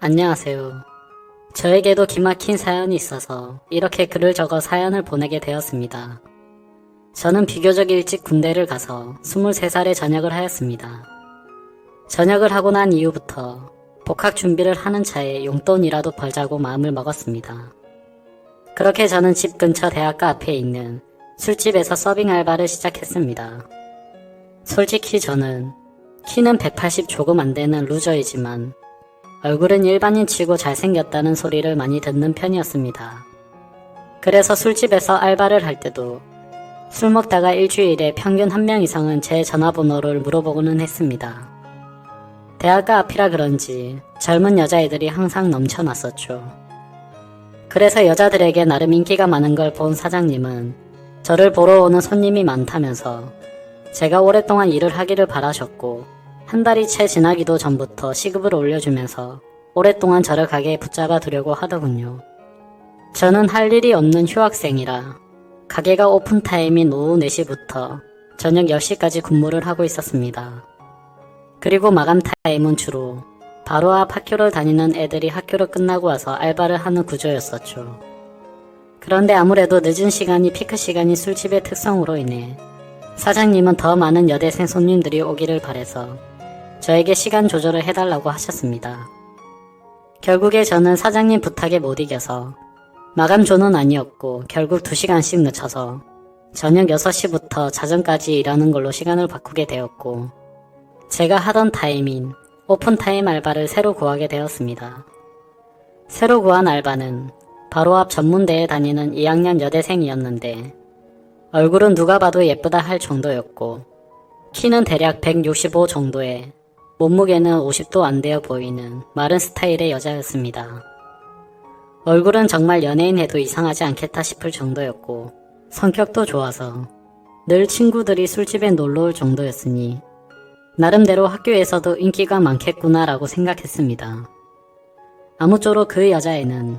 안녕하세요. 저에게도 기막힌 사연이 있어서 이렇게 글을 적어 사연을 보내게 되었습니다. 저는 비교적 일찍 군대를 가서 23살에 전역을 하였습니다. 전역을 하고 난 이후부터 복학 준비를 하는 차에 용돈이라도 벌자고 마음을 먹었습니다. 그렇게 저는 집 근처 대학가 앞에 있는 술집에서 서빙 알바를 시작했습니다. 솔직히 저는 키는 180 조금 안 되는 루저이지만 얼굴은 일반인 치고 잘생겼다는 소리를 많이 듣는 편이었습니다. 그래서 술집에서 알바를 할 때도 술 먹다가 일주일에 평균 1명 이상은 제 전화번호를 물어보고는 했습니다. 대학가 앞이라 그런지 젊은 여자애들이 항상 넘쳐났었죠. 그래서 여자들에게 나름 인기가 많은 걸 본 사장님은 저를 보러 오는 손님이 많다면서 제가 오랫동안 일을 하기를 바라셨고 한 달이 채 지나기도 전부터 시급을 올려주면서 오랫동안 저를 가게에 붙잡아 두려고 하더군요. 저는 할 일이 없는 휴학생이라 가게가 오픈타임인 오후 4시부터 저녁 10시까지 근무를 하고 있었습니다. 그리고 마감 타임은 주로 바로 앞 학교를 다니는 애들이 학교를 끝나고 와서 알바를 하는 구조였었죠. 그런데 아무래도 늦은 시간이 피크 시간인 술집의 특성으로 인해 사장님은 더 많은 여대생 손님들이 오기를 바래서 저에게 시간 조절을 해달라고 하셨습니다. 결국에 저는 사장님 부탁에 못 이겨서 마감조는 아니었고 결국 2시간씩 늦춰서 저녁 6시부터 자정까지 일하는 걸로 시간을 바꾸게 되었고 제가 하던 타임인 오픈타임 알바를 새로 구하게 되었습니다. 새로 구한 알바는 바로 앞 전문대에 다니는 2학년 여대생이었는데 얼굴은 누가 봐도 예쁘다 할 정도였고 키는 대략 165 정도에 몸무게는 50도 안 되어 보이는 마른 스타일의 여자였습니다. 얼굴은 정말 연예인 해도 이상하지 않겠다 싶을 정도였고 성격도 좋아서 늘 친구들이 술집에 놀러올 정도였으니 나름대로 학교에서도 인기가 많겠구나라고 생각했습니다. 아무쪼록 그 여자애는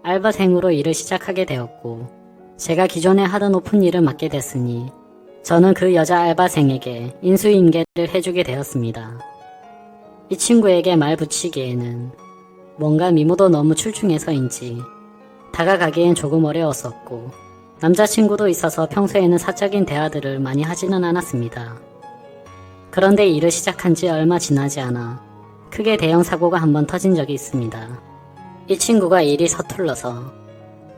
알바생으로 일을 시작하게 되었고 제가 기존에 하던 오픈 일을 맡게 됐으니 저는 그 여자 알바생에게 인수인계를 해주게 되었습니다. 이 친구에게 말 붙이기에는 뭔가 미모도 너무 출중해서인지 다가가기엔 조금 어려웠었고 남자친구도 있어서 평소에는 사적인 대화들을 많이 하지는 않았습니다. 그런데 일을 시작한 지 얼마 지나지 않아 크게 대형 사고가 한번 터진 적이 있습니다. 이 친구가 일이 서툴러서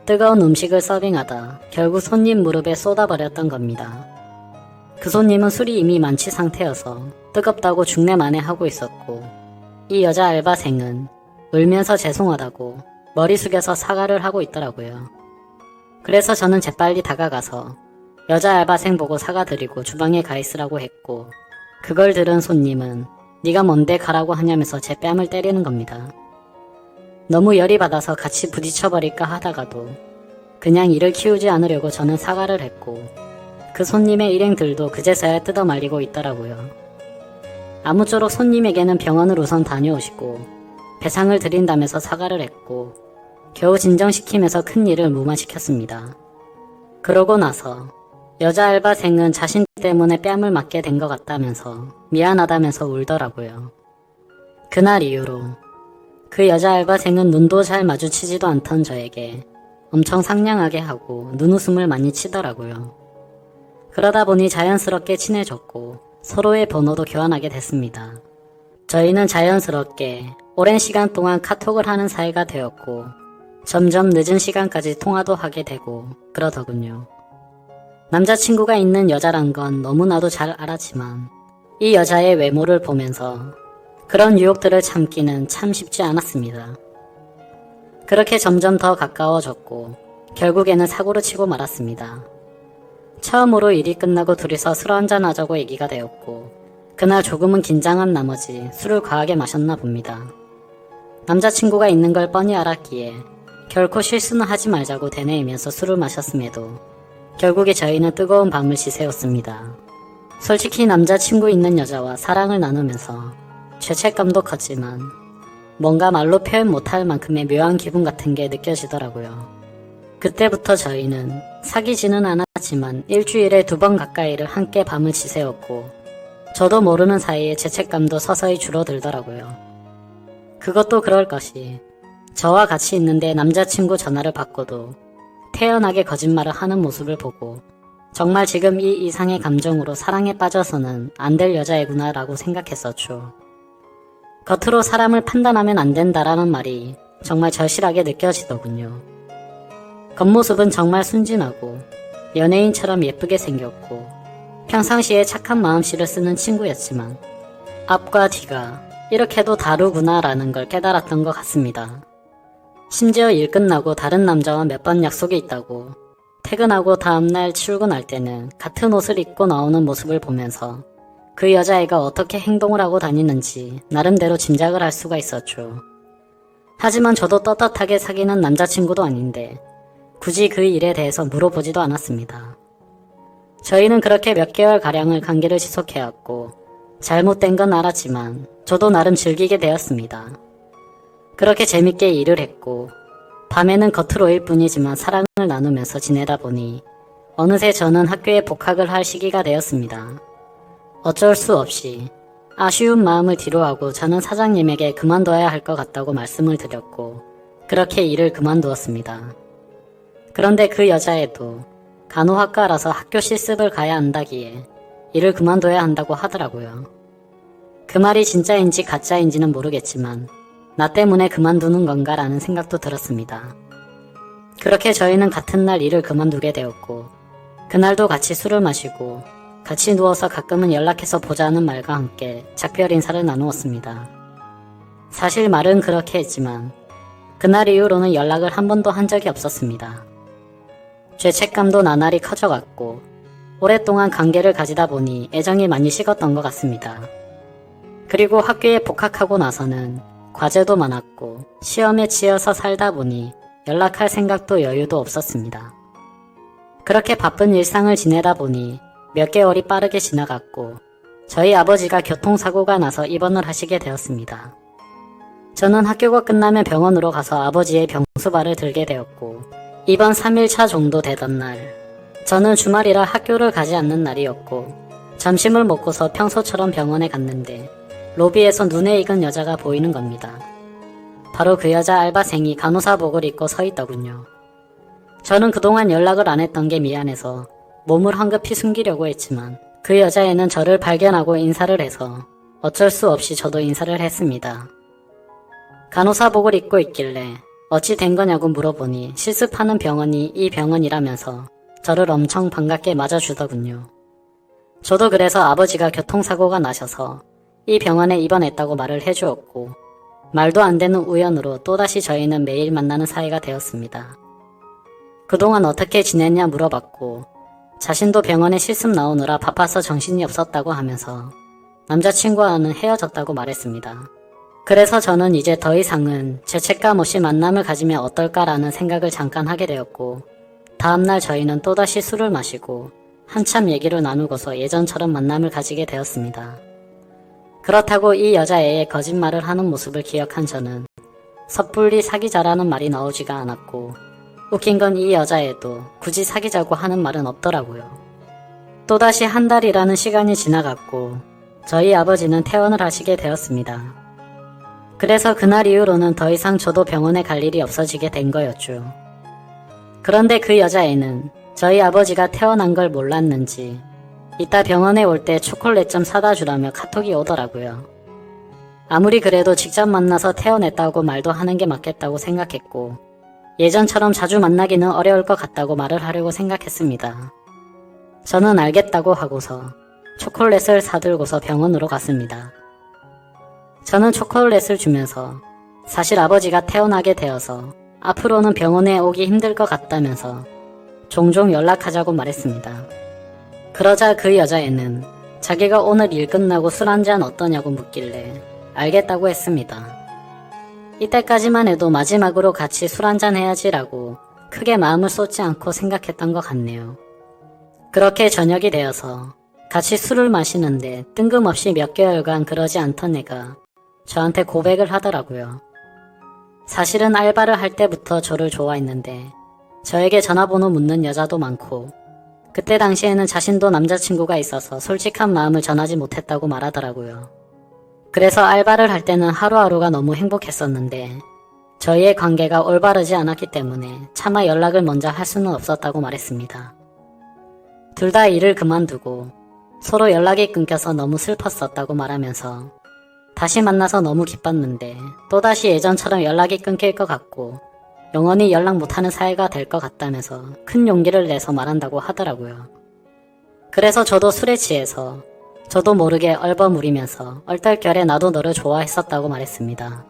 뜨거운 음식을 서빙하다 결국 손님 무릎에 쏟아버렸던 겁니다. 그 손님은 술이 이미 만취 상태여서 뜨겁다고 중내만해하고 있었고 이 여자 알바생은 울면서 죄송하다고 머리 숙여서 사과를 하고 있더라고요. 그래서 저는 재빨리 다가가서 여자 알바생 보고 사과드리고 주방에 가 있으라고 했고 그걸 들은 손님은 네가 뭔데 가라고 하냐면서 제 뺨을 때리는 겁니다. 너무 열이 받아서 같이 부딪혀버릴까 하다가도 그냥 이를 키우지 않으려고 저는 사과를 했고 그 손님의 일행들도 그제서야 뜯어 말리고 있더라고요. 아무쪼록 손님에게는 병원을 우선 다녀오시고 배상을 드린다면서 사과를 했고 겨우 진정시키면서 큰 일을 무마시켰습니다. 그러고 나서 여자 알바생은 자신 때문에 뺨을 맞게 된 것 같다면서 미안하다면서 울더라고요. 그날 이후로 그 여자 알바생은 눈도 잘 마주치지도 않던 저에게 엄청 상냥하게 하고 눈웃음을 많이 치더라고요. 그러다 보니 자연스럽게 친해졌고 서로의 번호도 교환하게 됐습니다. 저희는 자연스럽게 오랜 시간 동안 카톡을 하는 사이가 되었고 점점 늦은 시간까지 통화도 하게 되고 그러더군요. 남자친구가 있는 여자란 건 너무나도 잘 알았지만 이 여자의 외모를 보면서 그런 유혹들을 참기는 참 쉽지 않았습니다. 그렇게 점점 더 가까워졌고 결국에는 사고를 치고 말았습니다. 처음으로 일이 끝나고 둘이서 술 한잔 하자고 얘기가 되었고 그날 조금은 긴장한 나머지 술을 과하게 마셨나 봅니다. 남자친구가 있는 걸 뻔히 알았기에 결코 실수는 하지 말자고 되뇌이면서 술을 마셨음에도 결국에 저희는 뜨거운 밤을 지새웠습니다. 솔직히 남자친구 있는 여자와 사랑을 나누면서 죄책감도 컸지만 뭔가 말로 표현 못할 만큼의 묘한 기분 같은 게 느껴지더라고요. 그때부터 저희는 사귀지는 않았지만 일주일에 2번 가까이를 함께 밤을 지새웠고 저도 모르는 사이에 죄책감도 서서히 줄어들더라고요. 그것도 그럴 것이 저와 같이 있는데 남자친구 전화를 받고도 태연하게 거짓말을 하는 모습을 보고 정말 지금 이 이상의 감정으로 사랑에 빠져서는 안 될 여자애구나 라고 생각했었죠. 겉으로 사람을 판단하면 안 된다라는 말이 정말 절실하게 느껴지더군요. 겉모습은 정말 순진하고 연예인처럼 예쁘게 생겼고 평상시에 착한 마음씨를 쓰는 친구였지만 앞과 뒤가 이렇게도 다르구나 라는 걸 깨달았던 것 같습니다. 심지어 일 끝나고 다른 남자와 몇 번 약속이 있다고 퇴근하고 다음날 출근할 때는 같은 옷을 입고 나오는 모습을 보면서 그 여자애가 어떻게 행동을 하고 다니는지 나름대로 짐작을 할 수가 있었죠. 하지만 저도 떳떳하게 사귀는 남자친구도 아닌데 굳이 그 일에 대해서 물어보지도 않았습니다. 저희는 그렇게 몇 개월가량을 관계를 지속해왔고 잘못된 건 알았지만 저도 나름 즐기게 되었습니다. 그렇게 재밌게 일을 했고 밤에는 겉으로일 뿐이지만 사랑을 나누면서 지내다 보니 어느새 저는 학교에 복학을 할 시기가 되었습니다. 어쩔 수 없이 아쉬운 마음을 뒤로하고 저는 사장님에게 그만둬야 할 것 같다고 말씀을 드렸고 그렇게 일을 그만두었습니다. 그런데 그 여자애도 간호학과라서 학교 실습을 가야 한다기에 일을 그만둬야 한다고 하더라고요. 그 말이 진짜인지 가짜인지는 모르겠지만 나 때문에 그만두는 건가라는 생각도 들었습니다. 그렇게 저희는 같은 날 일을 그만두게 되었고 그날도 같이 술을 마시고 같이 누워서 가끔은 연락해서 보자는 말과 함께 작별 인사를 나누었습니다. 사실 말은 그렇게 했지만 그날 이후로는 연락을 한 번도 한 적이 없었습니다. 죄책감도 나날이 커져갔고 오랫동안 관계를 가지다 보니 애정이 많이 식었던 것 같습니다. 그리고 학교에 복학하고 나서는 과제도 많았고 시험에 치여서 살다 보니 연락할 생각도 여유도 없었습니다. 그렇게 바쁜 일상을 지내다 보니 몇 개월이 빠르게 지나갔고 저희 아버지가 교통사고가 나서 입원을 하시게 되었습니다. 저는 학교가 끝나면 병원으로 가서 아버지의 병수발을 들게 되었고 입원 3일차 정도 되던 날 저는 주말이라 학교를 가지 않는 날이었고 점심을 먹고서 평소처럼 병원에 갔는데 로비에서 눈에 익은 여자가 보이는 겁니다. 바로 그 여자 알바생이 간호사복을 입고 서 있더군요. 저는 그동안 연락을 안 했던 게 미안해서 몸을 황급히 숨기려고 했지만 그 여자애는 저를 발견하고 인사를 해서 어쩔 수 없이 저도 인사를 했습니다. 간호사복을 입고 있길래 어찌 된 거냐고 물어보니 실습하는 병원이 이 병원이라면서 저를 엄청 반갑게 맞아주더군요. 저도 그래서 아버지가 교통사고가 나셔서 이 병원에 입원했다고 말을 해주었고 말도 안 되는 우연으로 또다시 저희는 매일 만나는 사이가 되었습니다. 그동안 어떻게 지냈냐 물어봤고 자신도 병원에 실습 나오느라 바빠서 정신이 없었다고 하면서 남자친구와는 헤어졌다고 말했습니다. 그래서 저는 이제 더 이상은 죄책감 없이 만남을 가지면 어떨까라는 생각을 잠깐 하게 되었고 다음날 저희는 또다시 술을 마시고 한참 얘기를 나누고서 예전처럼 만남을 가지게 되었습니다. 그렇다고 이 여자애의 거짓말을 하는 모습을 기억한 저는 섣불리 사귀자라는 말이 나오지가 않았고 웃긴 건 이 여자애도 굳이 사귀자고 하는 말은 없더라고요. 또다시 한 달이라는 시간이 지나갔고 저희 아버지는 퇴원을 하시게 되었습니다. 그래서 그날 이후로는 더 이상 저도 병원에 갈 일이 없어지게 된 거였죠. 그런데 그 여자애는 저희 아버지가 퇴원한 걸 몰랐는지 이따 병원에 올 때 초콜릿 좀 사다 주라며 카톡이 오더라고요. 아무리 그래도 직접 만나서 퇴원했다고 말도 하는 게 맞겠다고 생각했고 예전처럼 자주 만나기는 어려울 것 같다고 말을 하려고 생각했습니다. 저는 알겠다고 하고서 초콜릿을 사들고서 병원으로 갔습니다. 저는 초콜릿을 주면서 사실 아버지가 퇴원하게 되어서 앞으로는 병원에 오기 힘들 것 같다면서 종종 연락하자고 말했습니다. 그러자 그 여자애는 자기가 오늘 일 끝나고 술 한잔 어떠냐고 묻길래 알겠다고 했습니다. 이때까지만 해도 마지막으로 같이 술 한잔 해야지라고 크게 마음을 쏟지 않고 생각했던 것 같네요. 그렇게 저녁이 되어서 같이 술을 마시는데 뜬금없이 몇 개월간 그러지 않던 애가 저한테 고백을 하더라고요. 사실은 알바를 할 때부터 저를 좋아했는데 저에게 전화번호 묻는 여자도 많고 그때 당시에는 자신도 남자친구가 있어서 솔직한 마음을 전하지 못했다고 말하더라고요. 그래서 알바를 할 때는 하루하루가 너무 행복했었는데 저희의 관계가 올바르지 않았기 때문에 차마 연락을 먼저 할 수는 없었다고 말했습니다. 둘 다 일을 그만두고 서로 연락이 끊겨서 너무 슬펐었다고 말하면서 다시 만나서 너무 기뻤는데 또다시 예전처럼 연락이 끊길 것 같고 영원히 연락 못하는 사이가 될 것 같다면서 큰 용기를 내서 말한다고 하더라고요. 그래서 저도 술에 취해서 저도 모르게 얼버무리면서 얼떨결에 나도 너를 좋아했었다고 말했습니다.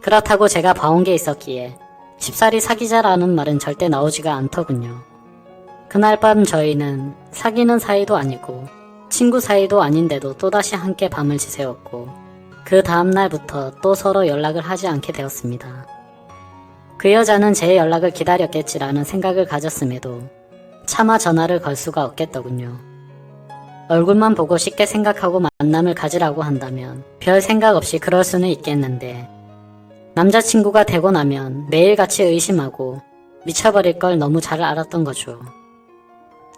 그렇다고 제가 봐온 게 있었기에 쉽사리 사귀자라는 말은 절대 나오지가 않더군요. 그날 밤 저희는 사귀는 사이도 아니고 친구 사이도 아닌데도 또다시 함께 밤을 지새웠고 그 다음날부터 또 서로 연락을 하지 않게 되었습니다. 그 여자는 제 연락을 기다렸겠지라는 생각을 가졌음에도 차마 전화를 걸 수가 없겠더군요. 얼굴만 보고 쉽게 생각하고 만남을 가지라고 한다면 별 생각 없이 그럴 수는 있겠는데 남자친구가 되고 나면 매일같이 의심하고 미쳐버릴 걸 너무 잘 알았던 거죠.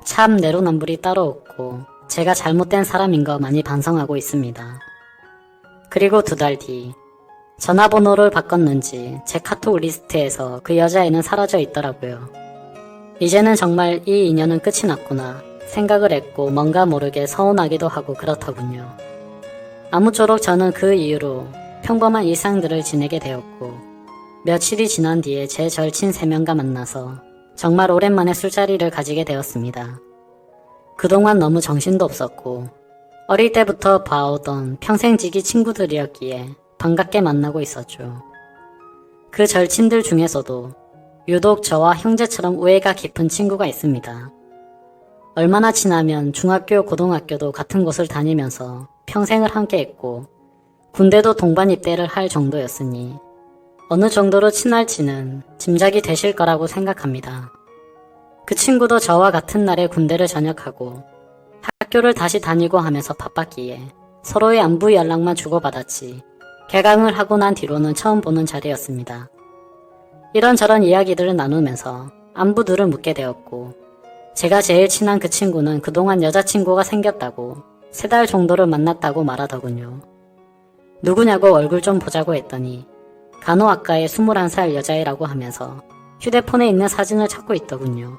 참 내로남불이 따로 없고 제가 잘못된 사람인 거 많이 반성하고 있습니다. 그리고 2달 뒤 전화번호를 바꿨는지 제 카톡 리스트에서 그 여자애는 사라져 있더라고요. 이제는 정말 이 인연은 끝이 났구나 생각을 했고 뭔가 모르게 서운하기도 하고 그렇더군요. 아무쪼록 저는 그 이후로 평범한 일상들을 지내게 되었고 며칠이 지난 뒤에 제 절친 3명과 만나서 정말 오랜만에 술자리를 가지게 되었습니다. 그동안 너무 정신도 없었고 어릴 때부터 봐오던 평생지기 친구들이었기에 반갑게 만나고 있었죠. 그 절친들 중에서도 유독 저와 형제처럼 우애가 깊은 친구가 있습니다. 얼마나 지나면 중학교, 고등학교도 같은 곳을 다니면서 평생을 함께 했고 군대도 동반 입대를 할 정도였으니 어느 정도로 친할지는 짐작이 되실 거라고 생각합니다. 그 친구도 저와 같은 날에 군대를 전역하고 학교를 다시 다니고 하면서 바빴기에 서로의 안부 연락만 주고받았지 개강을 하고 난 뒤로는 처음 보는 자리였습니다. 이런저런 이야기들을 나누면서 안부들을 묻게 되었고 제가 제일 친한 그 친구는 그동안 여자친구가 생겼다고 3달 정도를 만났다고 말하더군요. 누구냐고 얼굴 좀 보자고 했더니 간호학과의 21살 여자애라고 하면서 휴대폰에 있는 사진을 찾고 있더군요.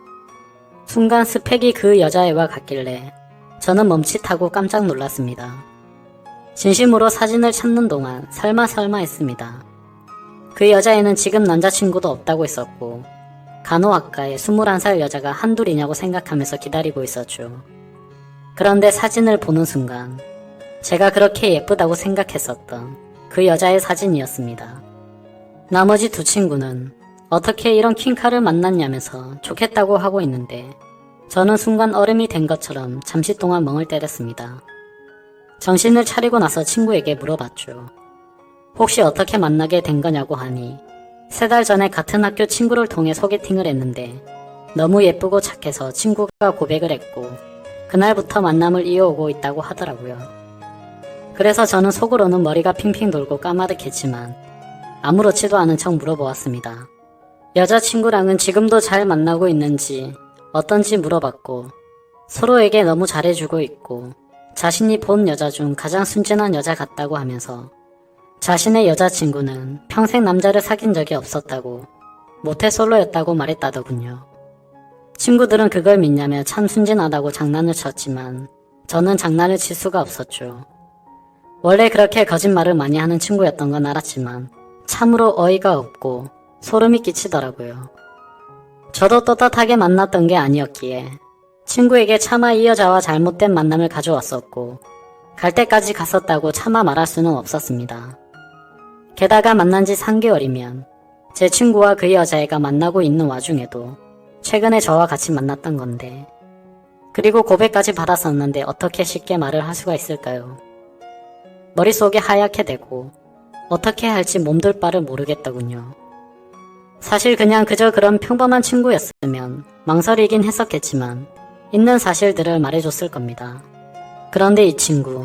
순간 스펙이 그 여자애와 같길래 저는 멈칫하고 깜짝 놀랐습니다. 진심으로 사진을 찾는 동안 설마 했습니다. 그 여자애는 지금 남자친구도 없다고 했었고 간호학과에 21살 여자가 한둘이냐고 생각하면서 기다리고 있었죠. 그런데 사진을 보는 순간 제가 그렇게 예쁘다고 생각했었던 그 여자의 사진이었습니다. 나머지 2 친구는 어떻게 이런 퀸카를 만났냐면서 좋겠다고 하고 있는데 저는 순간 얼음이 된 것처럼 잠시 동안 멍을 때렸습니다. 정신을 차리고 나서 친구에게 물어봤죠. 혹시 어떻게 만나게 된 거냐고 하니 3달 전에 같은 학교 친구를 통해 소개팅을 했는데 너무 예쁘고 착해서 친구가 고백을 했고 그날부터 만남을 이어오고 있다고 하더라고요. 그래서 저는 속으로는 머리가 핑핑 돌고 까마득했지만 아무렇지도 않은 척 물어보았습니다. 여자친구랑은 지금도 잘 만나고 있는지 어떤지 물어봤고 서로에게 너무 잘해주고 있고 자신이 본 여자 중 가장 순진한 여자 같다고 하면서 자신의 여자친구는 평생 남자를 사귄 적이 없었다고 모태솔로였다고 말했다더군요. 친구들은 그걸 믿냐며 참 순진하다고 장난을 쳤지만 저는 장난을 칠 수가 없었죠. 원래 그렇게 거짓말을 많이 하는 친구였던 건 알았지만 참으로 어이가 없고 소름이 끼치더라고요. 저도 떳떳하게 만났던 게 아니었기에 친구에게 차마 이 여자와 잘못된 만남을 가져왔었고 갈 때까지 갔었다고 차마 말할 수는 없었습니다. 게다가 만난 지 3개월이면 제 친구와 그 여자애가 만나고 있는 와중에도 최근에 저와 같이 만났던 건데 그리고 고백까지 받았었는데 어떻게 쉽게 말을 할 수가 있을까요? 머릿속이 하얗게 되고 어떻게 할지 몸둘 바를 모르겠더군요. 사실 그냥 그저 그런 평범한 친구였으면 망설이긴 했었겠지만 있는 사실들을 말해줬을 겁니다. 그런데 이 친구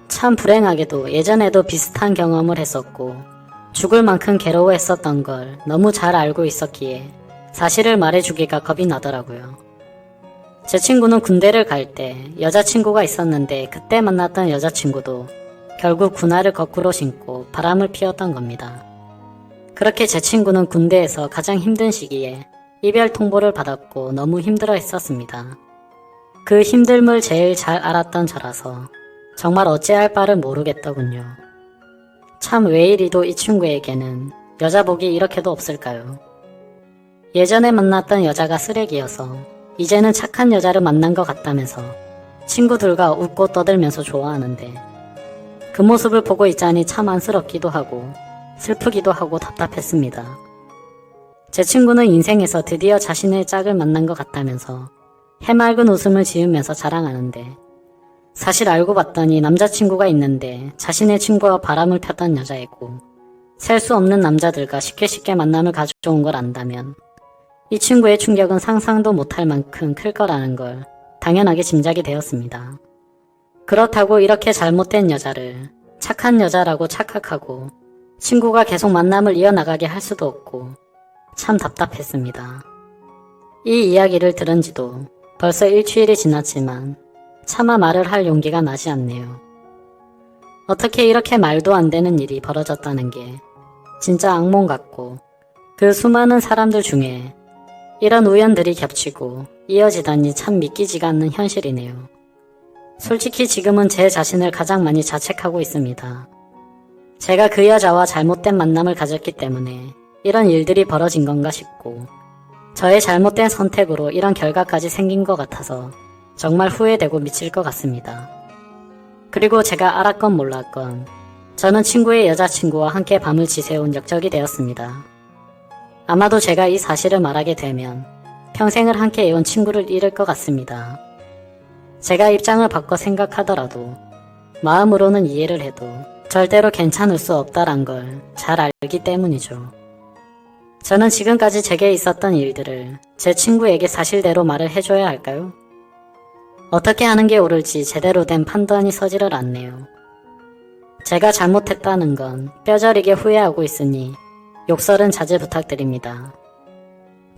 참 불행하게도 예전에도 비슷한 경험을 했었고 죽을 만큼 괴로워했었던 걸 너무 잘 알고 있었기에 사실을 말해주기가 겁이 나더라고요. 제 친구는 군대를 갈 때 여자친구가 있었는데 그때 만났던 여자친구도 결국 군화를 거꾸로 신고 바람을 피웠던 겁니다. 그렇게 제 친구는 군대에서 가장 힘든 시기에 이별 통보를 받았고 너무 힘들어 했었습니다. 그 힘듦을 제일 잘 알았던 저라서 정말 어찌할 바를 모르겠더군요. 참 왜 이리도 이 친구에게는 여자복이 이렇게도 없을까요? 예전에 만났던 여자가 쓰레기여서 이제는 착한 여자를 만난 것 같다면서 친구들과 웃고 떠들면서 좋아하는데 그 모습을 보고 있자니 참 안쓰럽기도 하고 슬프기도 하고 답답했습니다. 제 친구는 인생에서 드디어 자신의 짝을 만난 것 같다면서 해맑은 웃음을 지으면서 자랑하는데 사실 알고 봤더니 남자친구가 있는데 자신의 친구와 바람을 폈던 여자이고 셀 수 없는 남자들과 쉽게 만남을 가져온 걸 안다면 이 친구의 충격은 상상도 못할 만큼 클 거라는 걸 당연하게 짐작이 되었습니다. 그렇다고 이렇게 잘못된 여자를 착한 여자라고 착각하고 친구가 계속 만남을 이어나가게 할 수도 없고 참 답답했습니다. 이 이야기를 들은 지도 벌써 일주일이 지났지만 차마 말을 할 용기가 나지 않네요. 어떻게 이렇게 말도 안 되는 일이 벌어졌다는 게 진짜 악몽 같고 그 수많은 사람들 중에 이런 우연들이 겹치고 이어지다니 참 믿기지가 않는 현실이네요. 솔직히 지금은 제 자신을 가장 많이 자책하고 있습니다. 제가 그 여자와 잘못된 만남을 가졌기 때문에 이런 일들이 벌어진 건가 싶고 저의 잘못된 선택으로 이런 결과까지 생긴 것 같아서 정말 후회되고 미칠 것 같습니다. 그리고 제가 알았건 몰랐건 저는 친구의 여자친구와 함께 밤을 지새운 역적이 되었습니다. 아마도 제가 이 사실을 말하게 되면 평생을 함께 해온 친구를 잃을 것 같습니다. 제가 입장을 바꿔 생각하더라도 마음으로는 이해를 해도 절대로 괜찮을 수 없다란 걸 잘 알기 때문이죠. 저는 지금까지 제게 있었던 일들을 제 친구에게 사실대로 말을 해줘야 할까요? 어떻게 하는 게 옳을지 제대로 된 판단이 서지를 않네요. 제가 잘못했다는 건 뼈저리게 후회하고 있으니 욕설은 자제 부탁드립니다.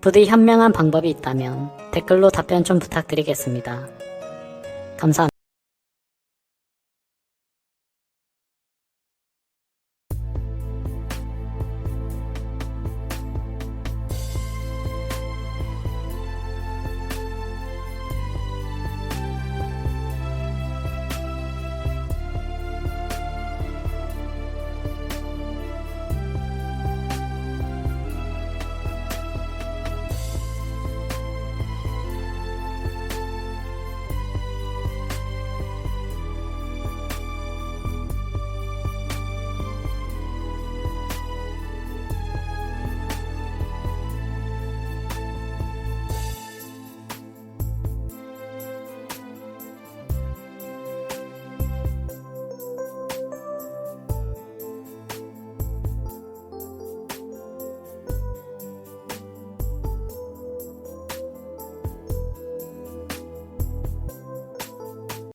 부디 현명한 방법이 있다면 댓글로 답변 좀 부탁드리겠습니다. 감사합니다.